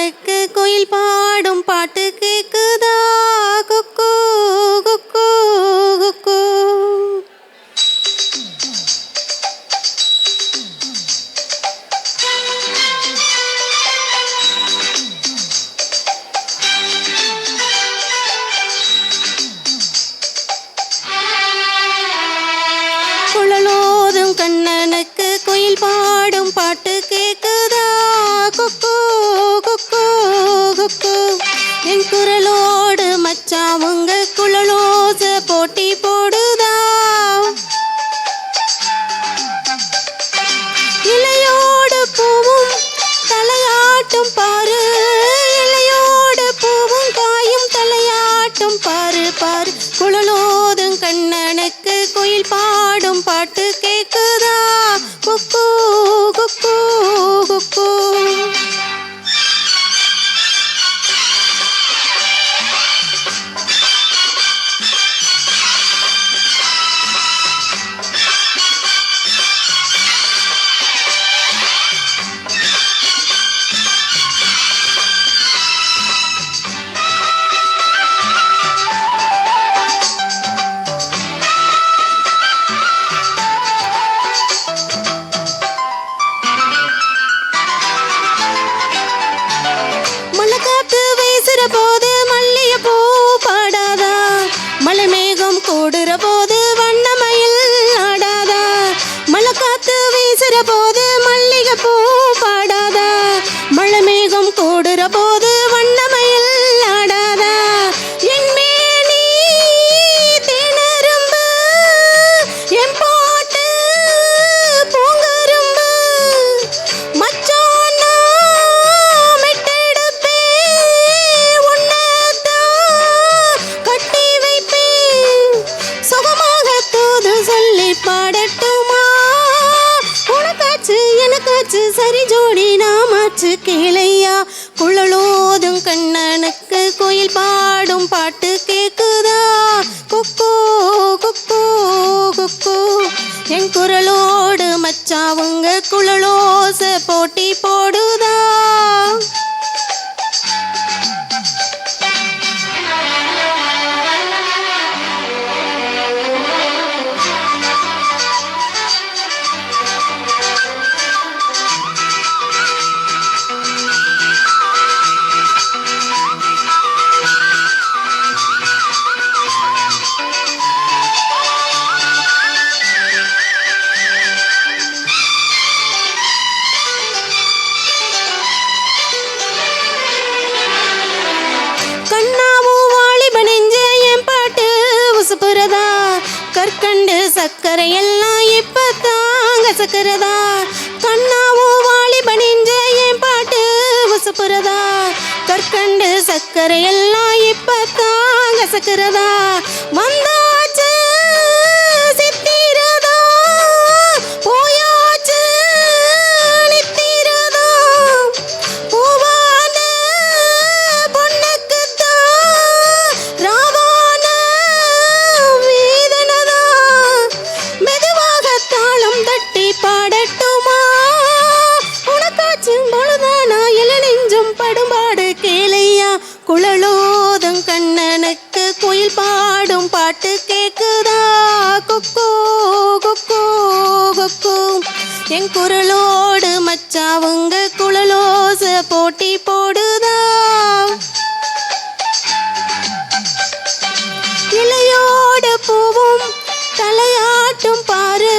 கண்ணனுக்கு குயில் பாடும் பாட்டு கேக்குதா? குக்கு குக்கு குக்கு. குழலோதும் கண்ணனுக்கு குயில் பாடும் பாட்டு கேக்குதா? குக்கு குக்கு குக்கு. என் குரலோடு மச்சாவுங்க குழலோச போட்டி போடுதா? இலையோடு பூவும் தலையாட்டும் பாரு, இலையோடு பூவும் காயும் தலையாட்டும் பாரு பாரு. குழலோதும் கண்ணனுக்கு குயில் பாடும் பாட்டு கேக்குதா? குக்கு குக்கு குக்கு. போது மல்லிகை பூ பாடாதா? மலை மேகம் கூடுற போது வண்ணமயில் ஆடாதா? மலை காத்து வீசுற போது மல்லிகை பூ பாடாதா? மலை மேகம் கூடுற போது வண்ணமயில் ஆடாதா? என் மேனி தேனரும்பு, என் பாட்டு பூங்கரும்பு. மச்சானா மெட்டெடுப்பே, கட்டி வைப்பே, சுகமாக தூது சொல்லி பாடட்டுமா? உனக்காச்சு எனக்காச்சு சரி ஜோடி நாமாச்சு கேளையா. குழலோதும் கண்ணனுக்கு குயில் பாடும் பாட்டு கேக்குதா? குக்கு குக்கு குக்கு. என் குரலோடு மச்சாவுங்க குழலோச போட்டி போடுதா? கற்கண்டு சக்கரை எல்லாம் இப்பத்தான் கசக்கிறதா? கண்ணாவோ வாலி பணிஞ்ச என் பாட்டு உசுப்புறதா? கற்கண்டு சக்கரை எல்லாம் இப்பத்தான் கசக்கிறதா? வந்தாச்சு சித்திரதா, போயாச்சு நித்திரதா. பூவான பொண்ணுக்குத்தான் ராவான வேதனதா. மெதுவாக தாளம் தட்டி பாடட்டுமா? உனக்காச்சு பொழுதானா இல நெஞ்சும் படும்பாடு கேளையா. குழலோதும் கண்ணனுக்கு குயில் பாடும் பாட்டு கேக்குதா? குக்கு குக்கு குக்கு. என் குரலோடு மச்சாவுங்க குழலோச போட்டி போடுதா? இலையோடு பூவும் தலையாட்டும் பாரு,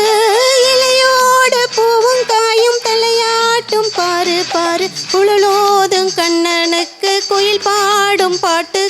இலையோடு பூவும் காயும் தலையாட்டும் பாரு பாரு. குழலோதும் கண்ணனுக்கு குயில் பாடும் பாட்டு